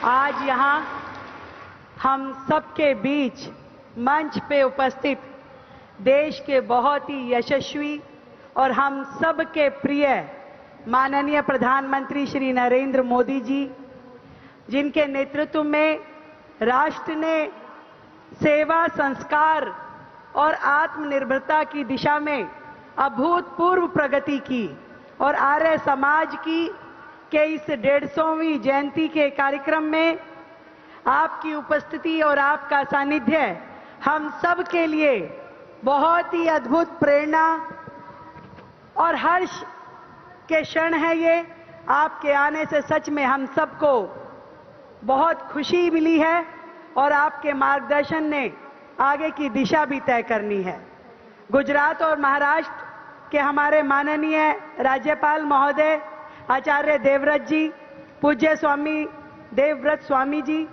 आज यहाँ हम सबके बीच मंच पे उपस्थित देश के बहुत ही यशस्वी और हम सबके प्रिय माननीय प्रधानमंत्री श्री नरेंद्र मोदी जी, जिनके नेतृत्व में राष्ट्र ने सेवा, संस्कार और आत्मनिर्भरता की दिशा में अभूतपूर्व प्रगति की और आर्य समाज की के इस 150वीं जयंती के कार्यक्रम में आपकी उपस्थिति और आपका सानिध्य हम सब के लिए बहुत ही अद्भुत प्रेरणा और हर्ष के क्षण है। ये आपके आने से सच में हम सबको बहुत खुशी मिली है और आपके मार्गदर्शन ने आगे की दिशा भी तय करनी है। गुजरात और महाराष्ट्र के हमारे माननीय राज्यपाल महोदय आचार्य देवव्रत जी, पूज्य स्वामी देवव्रत स्वामी जी,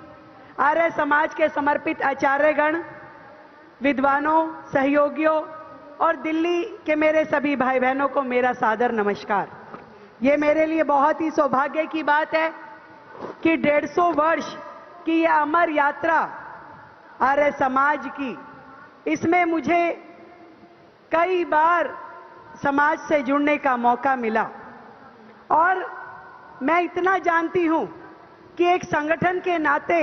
आर्य समाज के समर्पित आचार्यगण, विद्वानों, सहयोगियों और दिल्ली के मेरे सभी भाई बहनों को मेरा सादर नमस्कार। ये मेरे लिए बहुत ही सौभाग्य की बात है कि 150 वर्ष की यह अमर यात्रा आर्य समाज की, इसमें मुझे कई बार समाज से जुड़ने का मौका मिला और मैं इतना जानती हूं कि एक संगठन के नाते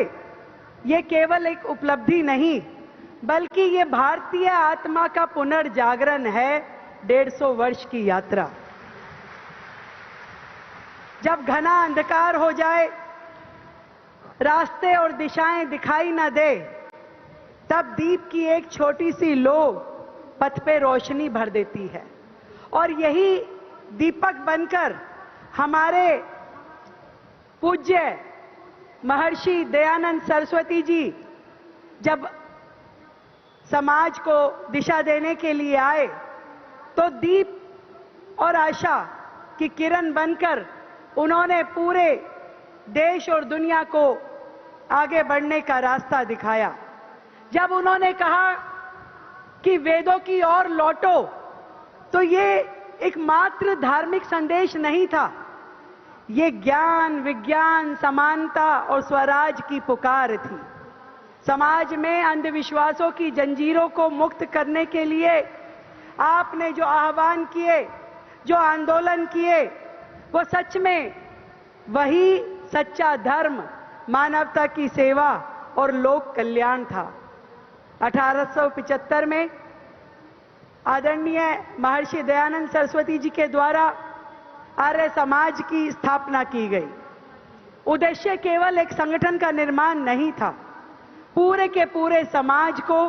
ये केवल एक उपलब्धि नहीं, बल्कि ये भारतीय आत्मा का पुनर्जागरण है। 150 वर्ष की यात्रा। जब घना अंधकार हो जाए, रास्ते और दिशाएं दिखाई न दे, तब दीप की एक छोटी सी लो पथ पे रोशनी भर देती है और यही दीपक बनकर हमारे पूज्य महर्षि दयानंद सरस्वती जी जब समाज को दिशा देने के लिए आए, तो दीप और आशा की किरण बनकर उन्होंने पूरे देश और दुनिया को आगे बढ़ने का रास्ता दिखाया। जब उन्होंने कहा कि वेदों की ओर लौटो, तो ये एक मात्र धार्मिक संदेश नहीं था, ये ज्ञान, विज्ञान, समानता और स्वराज की पुकार थी। समाज में अंधविश्वासों की जंजीरों को मुक्त करने के लिए आपने जो आह्वान किए, जो आंदोलन किए, वो सच में वही सच्चा धर्म, मानवता की सेवा और लोक कल्याण था। 1875 में आदरणीय महर्षि दयानंद सरस्वती जी के द्वारा आर्य समाज की स्थापना की गई। उद्देश्य केवल एक संगठन का निर्माण नहीं था, पूरे के पूरे समाज को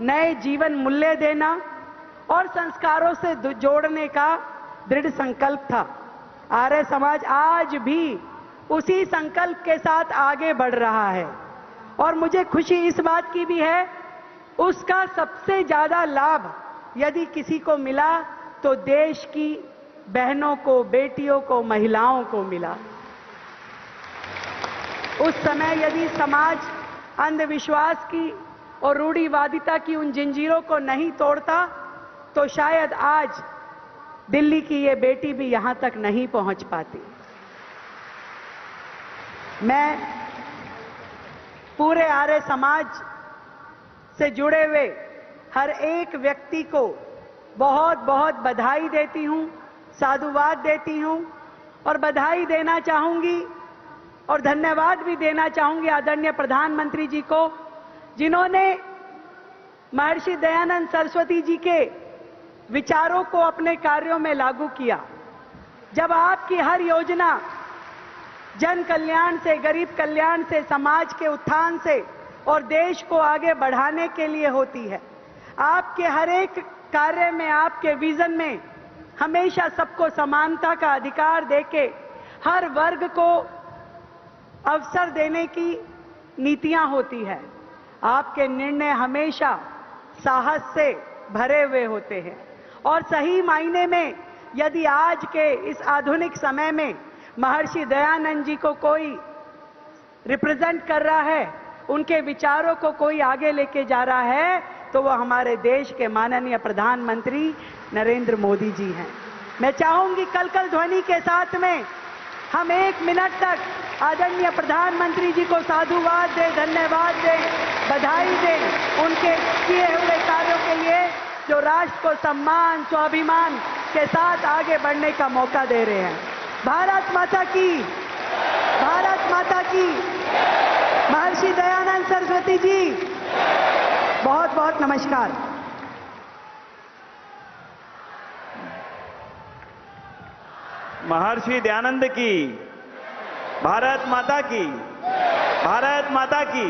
नए जीवन मूल्य देना और संस्कारों से जोड़ने का दृढ़ संकल्प था। आर्य समाज आज भी उसी संकल्प के साथ आगे बढ़ रहा है और मुझे खुशी इस बात की भी है, उसका सबसे ज्यादा लाभ यदि किसी को मिला तो देश की बहनों को, बेटियों को, महिलाओं को मिला। उस समय यदि समाज अंधविश्वास की और रूढ़िवादिता की उन जंजीरों को नहीं तोड़ता, तो शायद आज दिल्ली की ये बेटी भी यहां तक नहीं पहुंच पाती। मैं पूरे आर्य समाज से जुड़े हुए हर एक व्यक्ति को बहुत बहुत बधाई देती हूं, साधुवाद देती हूं और बधाई देना चाहूंगी और धन्यवाद भी देना चाहूंगी आदरणीय प्रधानमंत्री जी को, जिन्होंने महर्षि दयानंद सरस्वती जी के विचारों को अपने कार्यों में लागू किया। जब आपकी हर योजना जन कल्याण से, गरीब कल्याण से, समाज के उत्थान से और देश को आगे बढ़ाने के लिए होती है, आपके हर एक कार्य में, आपके विजन में हमेशा सबको समानता का अधिकार देके हर वर्ग को अवसर देने की नीतियां होती है। आपके निर्णय हमेशा साहस से भरे हुए होते हैं और सही मायने में यदि आज के इस आधुनिक समय में महर्षि दयानंद जी को कोई रिप्रेजेंट कर रहा है, उनके विचारों को कोई आगे लेके जा रहा है, तो वो हमारे देश के माननीय प्रधानमंत्री नरेंद्र मोदी जी हैं। मैं चाहूंगी कल ध्वनि के साथ में हम 1 मिनट तक आदरणीय प्रधानमंत्री जी को साधुवाद दें, धन्यवाद दें, बधाई दें उनके किए हुए कार्यों के लिए, जो राष्ट्र को सम्मान स्वाभिमान के साथ आगे बढ़ने का मौका दे रहे हैं। भारत माता की, भारत माता की। महर्षि दयानंद सरस्वती जी, बहुत बहुत नमस्कार। महर्षि दयानंद की, भारत माता की, भारत माता की।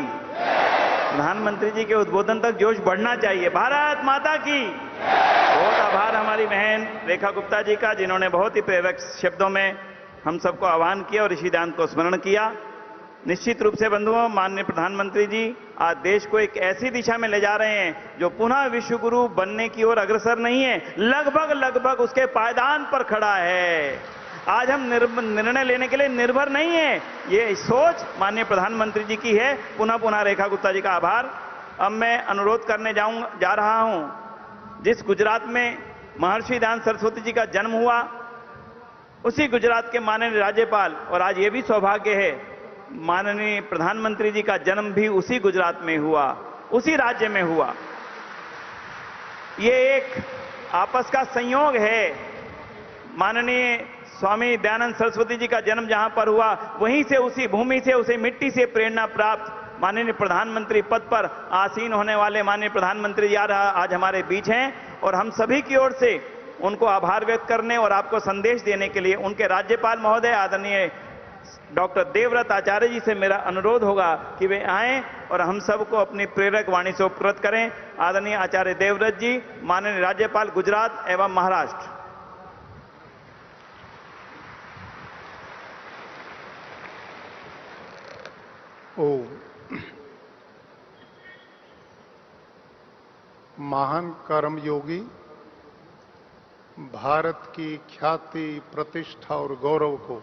प्रधानमंत्री जी के उद्बोधन तक जोश बढ़ना चाहिए। भारत माता की। बहुत आभार हमारी बहन रेखा गुप्ता जी का, जिन्होंने बहुत ही प्रेरक शब्दों में हम सबको आह्वान किया और ऋषि दयानंद को स्मरण किया। निश्चित रूप से बंधुओं, माननीय प्रधानमंत्री जी आज देश को एक ऐसी दिशा में ले जा रहे हैं जो पुनः विश्व गुरु बनने की ओर अग्रसर नहीं है, लगभग उसके पायदान पर खड़ा है। आज हम निर्णय लेने के लिए निर्भर नहीं है, ये सोच माननीय प्रधानमंत्री जी की है। पुनः रेखा गुप्ता जी का आभार। अब मैं अनुरोध करने जा रहा हूं, जिस गुजरात में महर्षि दयानंद सरस्वती जी का जन्म हुआ, उसी गुजरात के माननीय राज्यपाल, और आज ये भी सौभाग्य है माननीय प्रधानमंत्री जी का जन्म भी उसी गुजरात में हुआ, उसी राज्य में हुआ। ये एक आपस का संयोग है। माननीय स्वामी दयानंद सरस्वती जी का जन्म जहां पर हुआ, वहीं से, उसी भूमि से, उसी मिट्टी से प्रेरणा प्राप्त माननीय प्रधानमंत्री पद पर आसीन होने वाले माननीय प्रधानमंत्री जी आज हमारे बीच हैं, और हम सभी की ओर से उनको आभार व्यक्त करने और आपको संदेश देने के लिए उनके राज्यपाल महोदय आदरणीय डॉक्टर देवव्रत आचार्य जी से मेरा अनुरोध होगा कि वे आएं और हम सबको अपनी प्रेरक वाणी से उपकृत करें। आदरणीय आचार्य देवव्रत जी, माननीय राज्यपाल गुजरात एवं महाराष्ट्र। महान कर्मयोगी, भारत की ख्याति, प्रतिष्ठा और गौरव को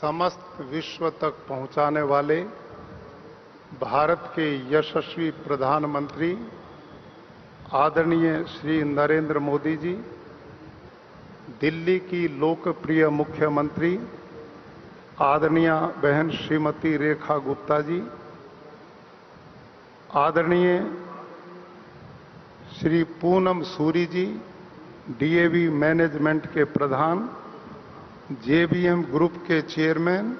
समस्त विश्व तक पहुंचाने वाले भारत के यशस्वी प्रधानमंत्री आदरणीय श्री नरेंद्र मोदी जी, दिल्ली की लोकप्रिय मुख्यमंत्री आदरणीय बहन श्रीमती रेखा गुप्ता जी, आदरणीय श्री पूनम सूरी जी, डीएवी मैनेजमेंट के प्रधान, जेबीएम ग्रुप के चेयरमैन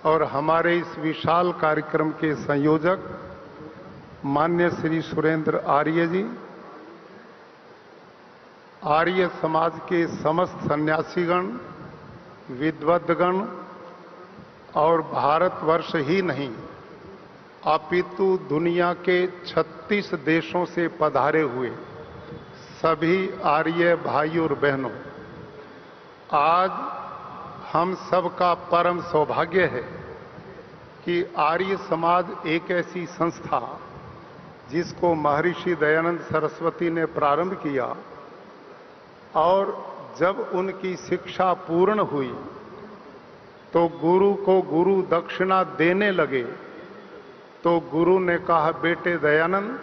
और हमारे इस विशाल कार्यक्रम के संयोजक माननीय श्री सुरेंद्र आर्य जी, आर्य समाज के समस्त सन्यासीगण, विद्वद्गण और भारतवर्ष ही नहीं अपितु दुनिया के 36 देशों से पधारे हुए सभी आर्य भाई और बहनों, आज हम सबका परम सौभाग्य है कि आर्य समाज एक ऐसी संस्था जिसको महर्षि दयानंद सरस्वती ने प्रारंभ किया, और जब उनकी शिक्षा पूर्ण हुई तो गुरु को गुरु दक्षिणा देने लगे, तो गुरु ने कहा, बेटे दयानंद,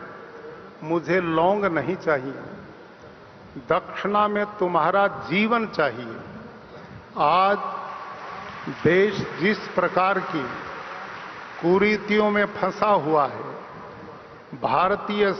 मुझे लौंग नहीं चाहिए, दक्षिणा में तुम्हारा जीवन चाहिए। आज देश जिस प्रकार की कुरीतियों में फंसा हुआ है, भारतीय